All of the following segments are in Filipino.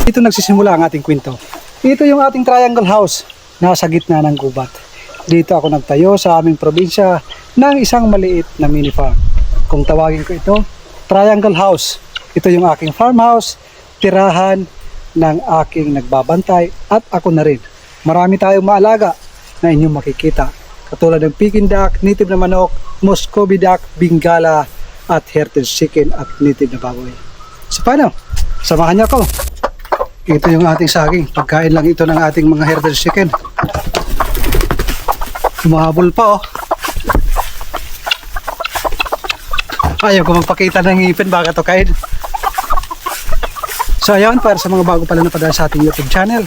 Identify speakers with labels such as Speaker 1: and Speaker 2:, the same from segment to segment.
Speaker 1: Dito nagsisimula ang ating kwento. Ito yung ating triangle house, nasa gitna ng gubat. Dito ako nagtayo sa aming probinsya ng isang maliit na mini farm. Kung tawagin ko ito, triangle house. Ito yung aking farmhouse, tirahan ng aking nagbabantay at ako na rin. Marami tayong maalaga na inyong makikita. Katulad ng Peking duck, native na manok, Muscovy duck, Bengala, at heritage chicken at native na baboy. So paano? Samahan niyo ako. Ito yung ating saging. Pagkain lang ito ng ating mga heritage chicken. Humahabol pa oh. Ayaw ko magpakita ng ngipin, baka to kain. So ayun, para sa mga bago pala na padala sa ating YouTube channel.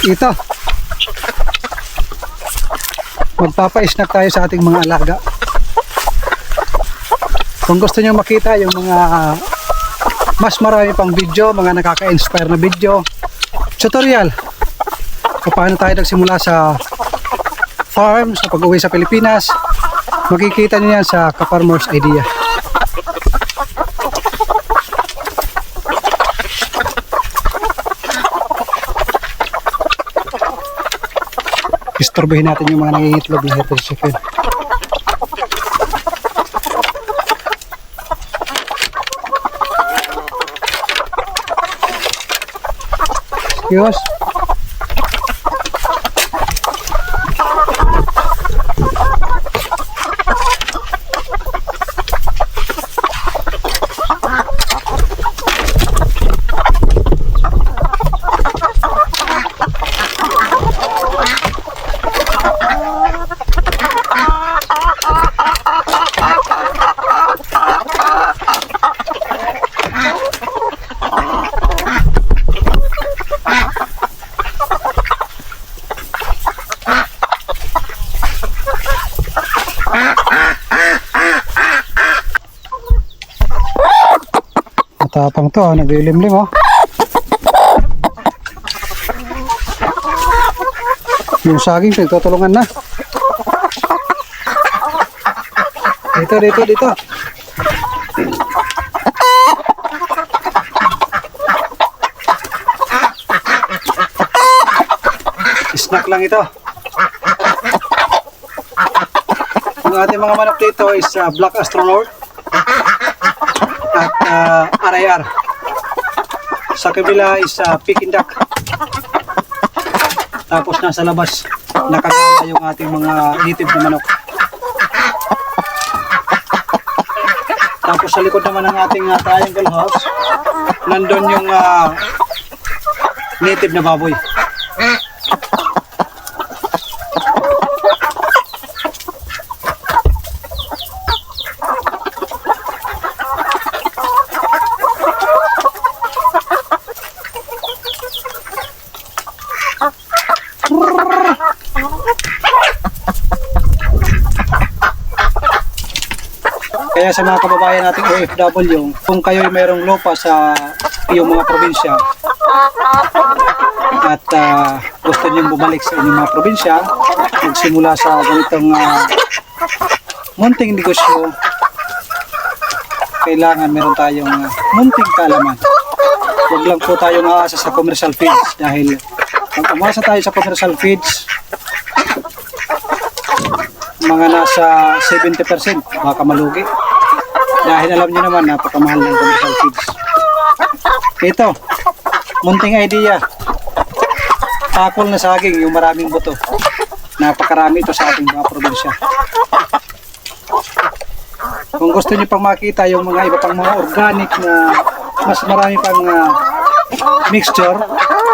Speaker 1: Ito. Magpapa-snack tayo sa ating mga alaga. Kung gusto niyo makita yung mga mas marami pang video, mga nakaka-inspire na video, tutorial kung paano tayo nagsimula sa farm, sa pag-uwi sa Pilipinas, makikita niyo yan sa Ka-Farmer's Idea. Istorbohin natin yung mga nangingitlog na heritage chicken. Yos. Matapang to, naglilimlim oh. Yung saging pinagtutulungan na. Dito. Snack lang ito. Yung ating mga manok dito is Black Astronaut at RIR. Sa kabila is Peking duck. Tapos nasa labas nakagala yung ating mga native na manok. Tapos sa likod naman ng ating triangle house, nandun yung native na baboy. Kaya sa mga kababayan nating OFW, kung kayo ay mayroong lupa sa iyong mga probinsya at gusto niyong bumalik sa inyong mga probinsya, magsimula sa ganitong munting negosyo, kailangan meron tayong munting kalaman. Huwag lang po tayong aasa sa commercial feeds, dahil pag umasa tayo sa commercial feeds, mga nasa 70% baka malugi. Dahil alam niyo naman, napakamahal ng commercial feeds. Ito, munting idea. Takol na saging, yung maraming buto. Napakarami ito sa ating mga probinsya. Kung gusto niyo pang makita yung mga iba pang mga organic na mas marami pang mixture,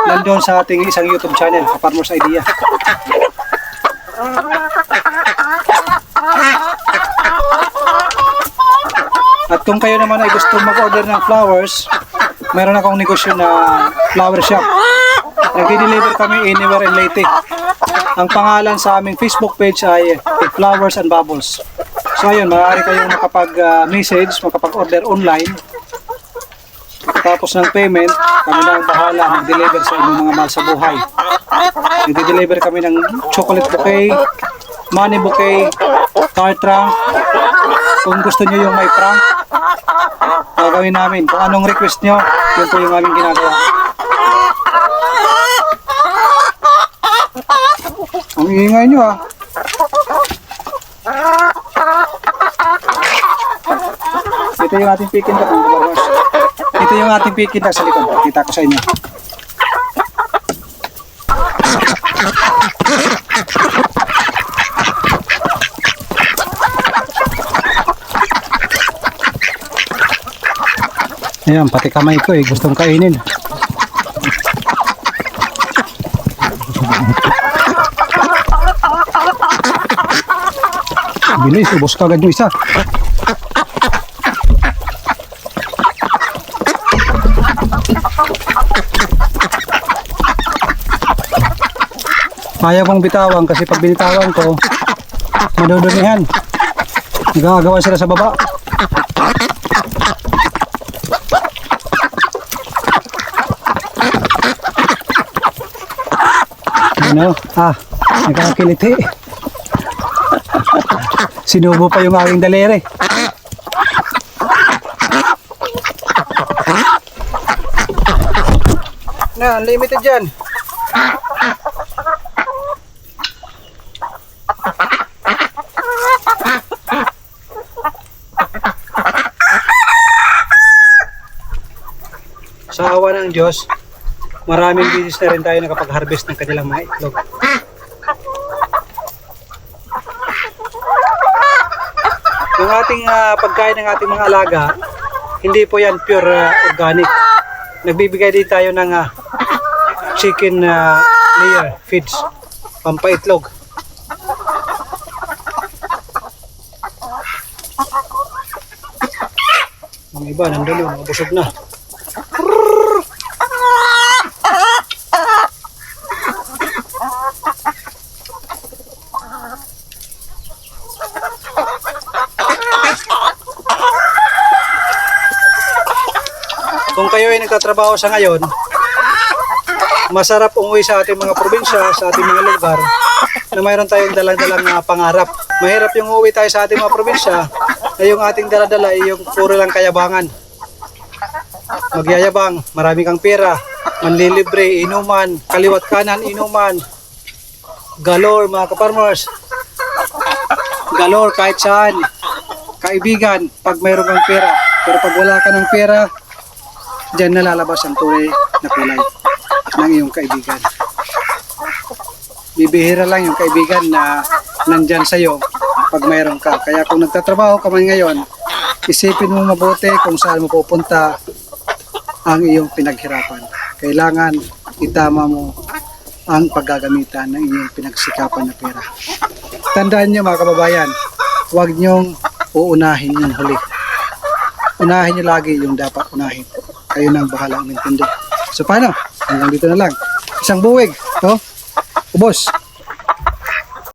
Speaker 1: nandoon sa ating isang YouTube channel, Ka-Farmer's Idea. At kung kayo naman ay gusto mag-order ng flowers, meron akong negosyo na flower shop. Nag-deliver kami anywhere in Leyte. Ang pangalan sa aming Facebook page ay Flowers and Bubbles. So ayun, maaari kayong makapag-message, makapag-order online. Tapos ng payment, kami na ang bahala mag-deliver sa inyong mga mahal sa buhay. Nag-deliver kami ng chocolate bouquet, money bouquet, car trunk. Kung gusto nyo yung may prank, gagawin namin. Kung anong request nyo, yun po yung aming ginagawa. Ang ingay nyo ah. Ito yung ating pikin duck, mga kaparmers. Ito yung ating pikin duck sa likod. Kita ko sa inyo. Ayan, pati kamay ko gustong kainin. Bilis, ubos ka agad yung isa. Ayaw kong bitawan kasi pag binitawan ko, madudumihan. Nagagawa sila sa baba. Ano? Nakakiliti. Sinubo pa yung aking daliri. Na, unlimited dyan. Sa awa ng Diyos, maraming bisis na rin tayo nakapag-harvest ng kanilang mga itlog. Yung ating pagkain ng ating mga alaga, hindi po yan pure organic. Nagbibigay din tayo ng chicken layer feeds, pampaitlog. Ang iba, nandun yun, busog na. Kung kayo ay nagtatrabaho sa ngayon, masarap umuwi sa ating mga probinsya, sa ating mga lugar, na mayroon tayong dalang-dalang pangarap. Mahirap yung umuwi tayo sa ating mga probinsya, na yung ating daladala ay yung puro lang kayabangan. Magyayabang, marami kang pera, manlilibre, inuman, kaliwat kanan, inuman, galore mga kaparmers, galore kahit saan, kaibigan pag mayroon kang pera. Pero pag wala ka ng pera, diyan nalalabas ang tunay na kulay ng iyong kaibigan. Bibihira lang yung kaibigan na nandyan sa'yo pag mayroon ka. Kaya kung nagtatrabaho ka man ngayon, isipin mo mabuti kung saan mo pupunta ang iyong pinaghirapan. Kailangan itama mo ang paggagamitan ng iyong pinagsikapan na pera. Tandaan niyo mga kababayan, huwag niyong uunahin yung huli. Unahin niyo lagi yung dapat unahin. Kayo nang bahala umintindi. So paano? Hanggang dito na lang. Isang buwig. No? Ubos.